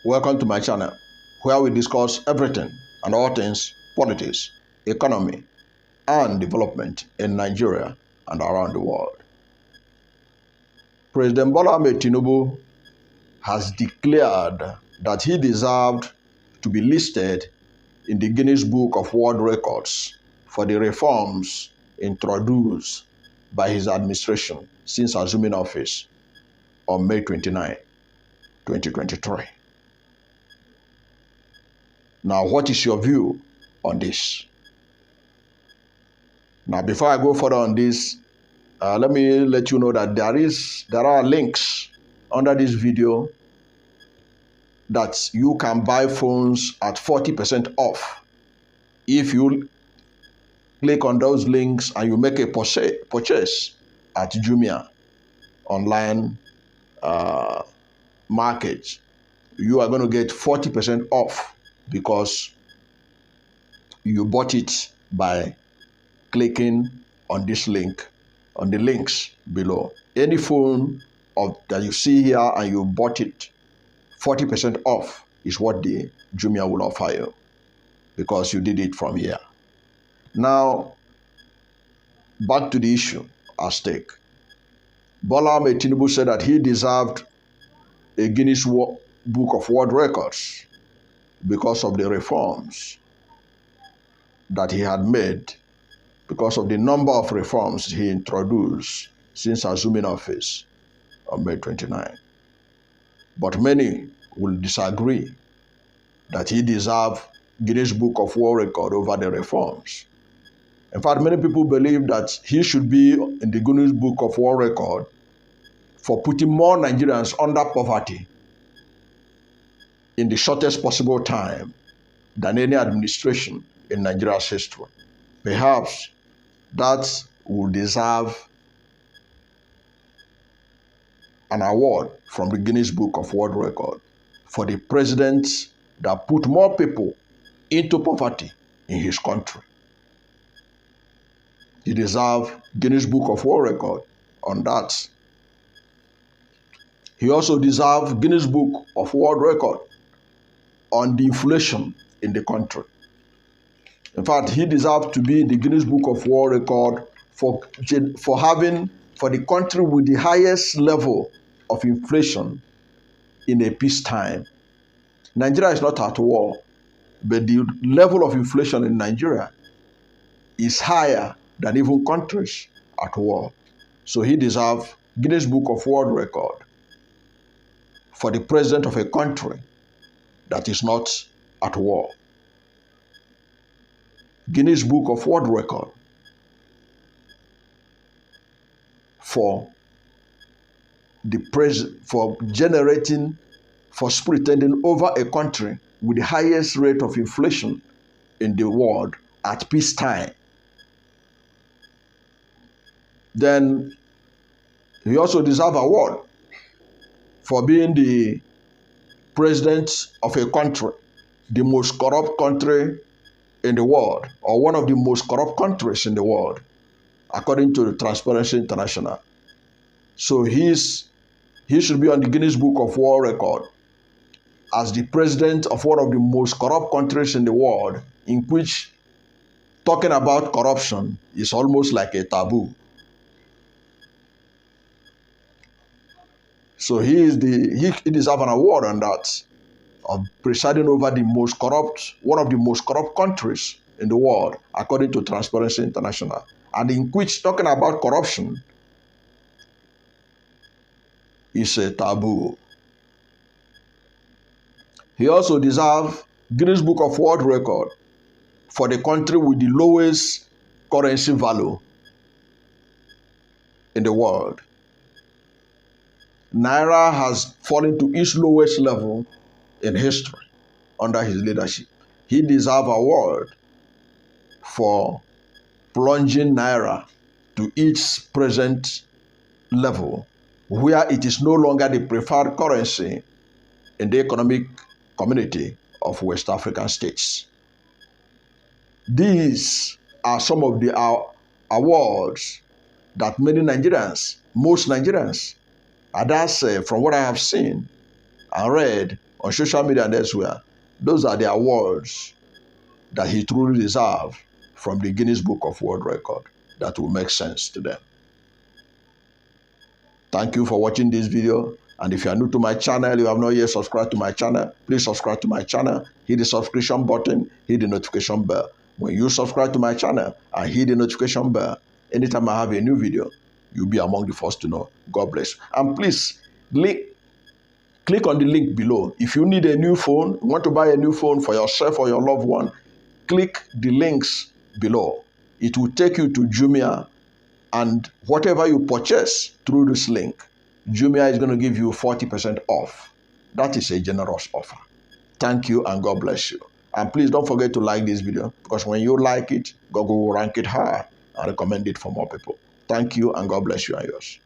Welcome to my channel, where we discuss everything and all things politics, economy, and development in Nigeria and around the world. President Bola Ahmed Tinubu has declared that he deserved to be listed in the Guinness Book of World Records for the reforms introduced by his administration since assuming office on May 29, 2023. Now, what is your view on this? Now, before I go further on this, let me let you know that there are links under this video that you can buy phones at 40% off. If you click on those links and you make a purchase at Jumia online market, you are going to get 40% off because you bought it by clicking on this link, on the links below. Any phone that you see here and you bought it, 40% off is what the Jumia will offer you because you did it from here. Now, back to the issue at stake. Bola Ahmed Tinubu said that he deserved a Guinness Book of World Records because of the reforms that he had made, because of the number of reforms he introduced since assuming office on May 29. But many will disagree that he deserves Guinness Book of World Record over the reforms. In fact, many people believe that he should be in the Guinness Book of World Record for putting more Nigerians under poverty in the shortest possible time than any administration in Nigeria's history. Perhaps that will deserve an award from the Guinness Book of World Record for the president that put more people into poverty in his country. He deserves Guinness Book of World Record on that. He also deserves Guinness Book of World Record on the inflation in the country. In fact, he deserves to be the Guinness Book of World Record for the country with the highest level of inflation in a peacetime. Nigeria is not at war, but the level of inflation in Nigeria is higher than even countries at war. So he deserves Guinness Book of World Record for the president of a country that is not at war. Guinness Book of World Record for superintending over a country with the highest rate of inflation in the world at peacetime. Then he also deserves an award for being the president of a country, the most corrupt country in the world, or one of the most corrupt countries in the world, according to the Transparency International. So he should be on the Guinness Book of World Record as the president of one of the most corrupt countries in the world, in which talking about corruption is almost like a taboo. So he deserves an award on that, of presiding over one of the most corrupt countries in the world, according to Transparency International, and in which talking about corruption is a taboo. He also deserves Guinness Book of World Record for the country with the lowest currency value in the world. Naira has fallen to its lowest level in history under his leadership. He deserves an award for plunging Naira to its present level, where it is no longer the preferred currency in the economic community of West African states. These are some of the awards that most Nigerians, and that's from what I have seen and read on social media and elsewhere, those are the awards that he truly deserves from the Guinness Book of World Record that will make sense to them. Thank you for watching this video. And if you are new to my channel, you have not yet subscribed to my channel, please subscribe to my channel, hit the subscription button, hit the notification bell. When you subscribe to my channel and hit the notification bell, anytime I have a new video, you'll be among the first to know. God bless. And please, click on the link below. If you need a new phone, want to buy a new phone for yourself or your loved one, click the links below. It will take you to Jumia, and whatever you purchase through this link, Jumia is going to give you 40% off. That is a generous offer. Thank you and God bless you. And please don't forget to like this video, because when you like it, Google will rank it higher and recommend it for more people. Thank you and God bless you and yours.